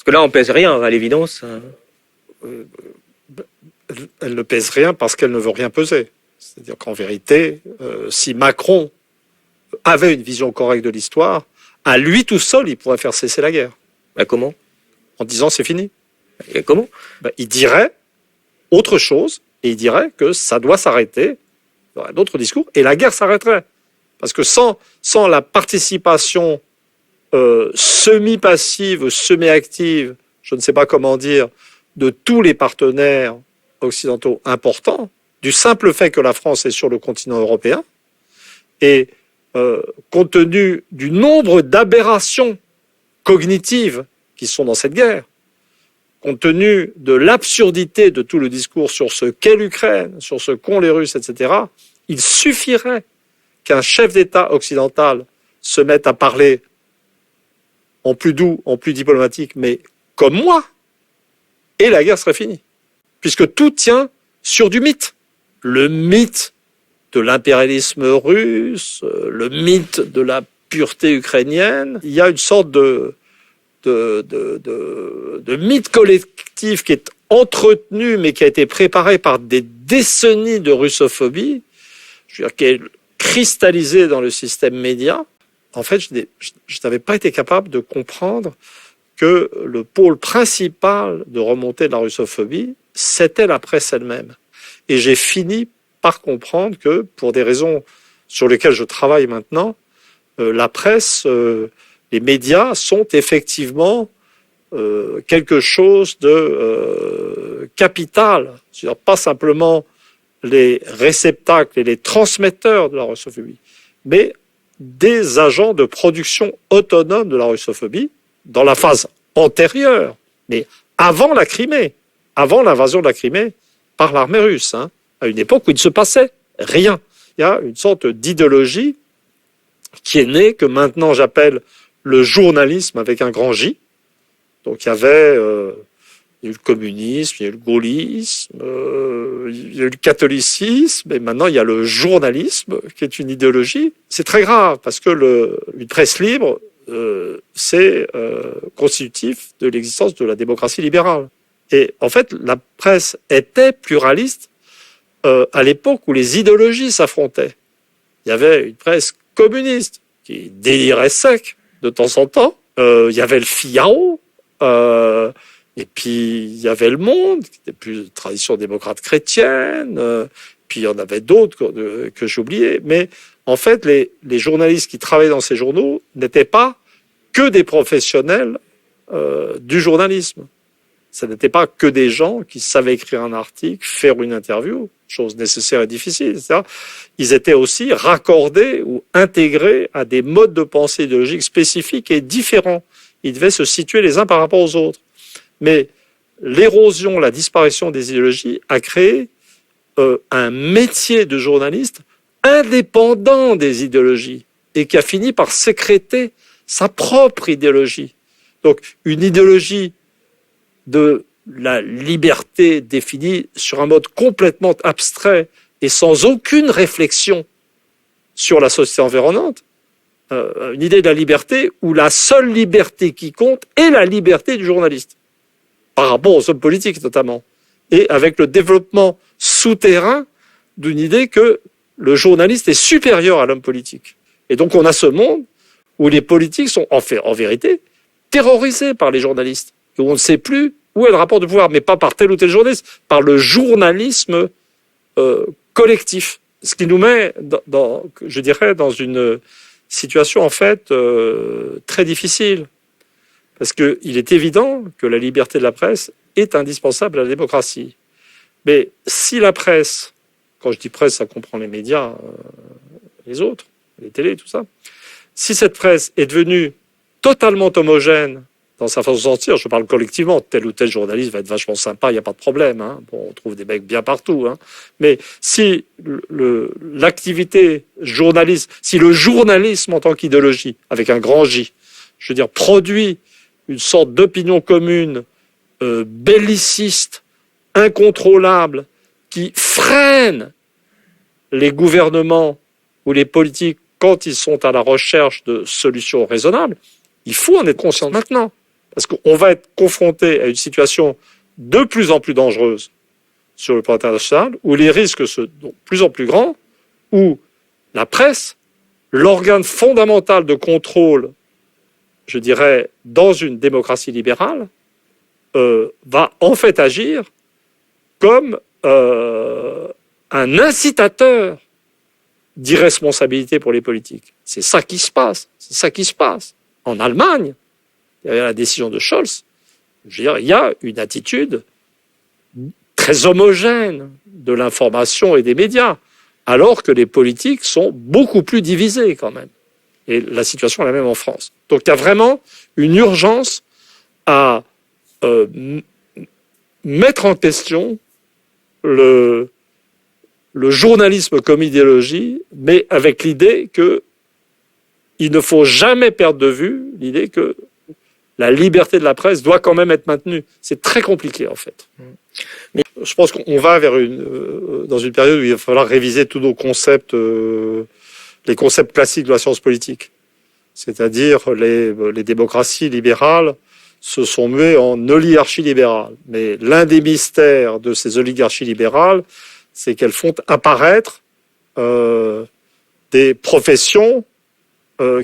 Parce que là, on pèse rien, à l'évidence. Elle ne pèse rien parce qu'elle ne veut rien peser. C'est-à-dire qu'en vérité, si Macron avait une vision correcte de l'histoire, à lui tout seul, il pourrait faire cesser la guerre. Bah, comment? En disant c'est fini. Et comment? Il dirait autre chose et il dirait que ça doit s'arrêter. Il y aurait d'autres discours et la guerre s'arrêterait. Parce que sans la participation semi-passive, semi-active, je ne sais pas comment dire, de tous les partenaires occidentaux importants, du simple fait que la France est sur le continent européen, et compte tenu du nombre d'aberrations cognitives qui sont dans cette guerre, compte tenu de l'absurdité de tout le discours sur ce qu'est l'Ukraine, sur ce qu'ont les Russes, etc., il suffirait qu'un chef d'État occidental se mette à parler en plus doux, en plus diplomatique, mais comme moi, et la guerre serait finie. Puisque tout tient sur du mythe. Le mythe de l'impérialisme russe, le mythe de la pureté ukrainienne. Il y a une sorte de mythe collectif qui est entretenu, mais qui a été préparé par des décennies de russophobie, je veux dire, qui est cristallisé dans le système média. En fait, je n'avais pas été capable de comprendre que le pôle principal de remontée de la russophobie, c'était la presse elle-même. Et j'ai fini par comprendre que, pour des raisons sur lesquelles je travaille maintenant, la presse, les médias sont effectivement quelque chose de capital. C'est-à-dire pas simplement les réceptacles et les transmetteurs de la russophobie, mais des agents de production autonome de la russophobie dans la phase antérieure, mais avant la Crimée, avant l'invasion de la Crimée par l'armée russe, à une époque où il ne se passait rien. Il y a une sorte d'idéologie qui est née, que maintenant j'appelle le journalisme avec un grand J. Donc il y avait il y a eu le communisme, il y a eu le gaullisme, il y a eu le catholicisme, et maintenant il y a le journalisme, qui est une idéologie. C'est très grave, parce que une presse libre, c'est constitutif de l'existence de la démocratie libérale. Et en fait, la presse était pluraliste à l'époque où les idéologies s'affrontaient. Il y avait une presse communiste qui délirait sec de temps en temps. Il y avait le Figaro. Et puis, il y avait Le Monde, qui était plus de tradition démocrate chrétienne. Puis, il y en avait d'autres que j'oubliais. Mais en fait, les journalistes qui travaillaient dans ces journaux n'étaient pas que des professionnels du journalisme. Ce n'était pas que des gens qui savaient écrire un article, faire une interview, chose nécessaire et difficile, etc. Ils étaient aussi raccordés ou intégrés à des modes de pensée idéologiques spécifiques et différents. Ils devaient se situer les uns par rapport aux autres. Mais l'érosion, la disparition des idéologies a créé un métier de journaliste indépendant des idéologies et qui a fini par sécréter sa propre idéologie. Donc une idéologie de la liberté définie sur un mode complètement abstrait et sans aucune réflexion sur la société environnante, une idée de la liberté où la seule liberté qui compte est la liberté du journaliste, par rapport aux hommes politiques notamment, et avec le développement souterrain d'une idée que le journaliste est supérieur à l'homme politique. Et donc on a ce monde où les politiques sont en vérité terrorisés par les journalistes, et où on ne sait plus où est le rapport de pouvoir, mais pas par tel ou tel journaliste, par le journalisme collectif. Ce qui nous met, je dirais, dans une situation en fait très difficile. Parce qu'il est évident que la liberté de la presse est indispensable à la démocratie. Mais si la presse, quand je dis presse, ça comprend les médias, les autres, les télés, tout ça, si cette presse est devenue totalement homogène dans sa façon de sortir, je parle collectivement, tel ou tel journaliste va être vachement sympa, il n'y a pas de problème. Bon, on trouve des mecs bien partout. Mais si l'activité journaliste, si le journalisme en tant qu'idéologie, avec un grand J, je veux dire, produit une sorte d'opinion commune belliciste, incontrôlable, qui freine les gouvernements ou les politiques quand ils sont à la recherche de solutions raisonnables, il faut en être conscient maintenant. Parce qu'on va être confronté à une situation de plus en plus dangereuse sur le plan international, où les risques sont de plus en plus grands, où la presse, l'organe fondamental de contrôle, je dirais, dans une démocratie libérale, va en fait agir comme un incitateur d'irresponsabilité pour les politiques. C'est ça qui se passe. C'est ça qui se passe. En Allemagne, il y avait la décision de Scholz. Je veux dire, il y a une attitude très homogène de l'information et des médias, alors que les politiques sont beaucoup plus divisés quand même. Et la situation est la même en France. Donc il y a vraiment une urgence à mettre en question le journalisme comme idéologie, mais avec l'idée que il ne faut jamais perdre de vue l'idée que la liberté de la presse doit quand même être maintenue. C'est très compliqué, en fait. Mais je pense qu'on va vers dans une période où il va falloir réviser tous nos concepts, les concepts classiques de la science politique. C'est-à-dire les démocraties libérales se sont muées en oligarchies libérales. Mais l'un des mystères de ces oligarchies libérales, c'est qu'elles font apparaître des professions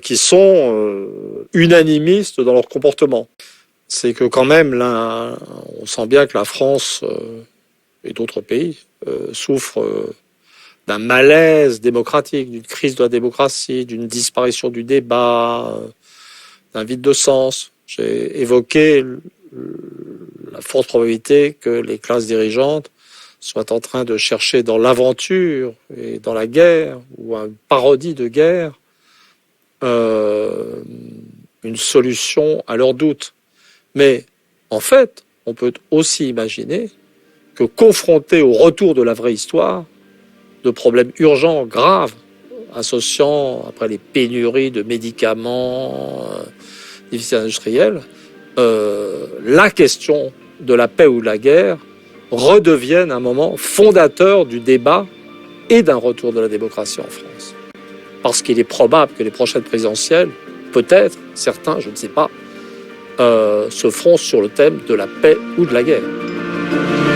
qui sont unanimistes dans leur comportement. C'est que quand même, là, on sent bien que la France et d'autres pays souffrent d'un malaise démocratique, d'une crise de la démocratie, d'une disparition du débat, d'un vide de sens. J'ai évoqué la forte probabilité que les classes dirigeantes soient en train de chercher dans l'aventure et dans la guerre, ou une parodie de guerre, une solution à leurs doutes. Mais en fait, on peut aussi imaginer que confronté au retour de la vraie histoire, de problèmes urgents, graves, associant après les pénuries de médicaments, déficits industriels, la question de la paix ou de la guerre redevienne un moment fondateur du débat et d'un retour de la démocratie en France. Parce qu'il est probable que les prochaines présidentielles, peut-être, certains, je ne sais pas, se feront sur le thème de la paix ou de la guerre.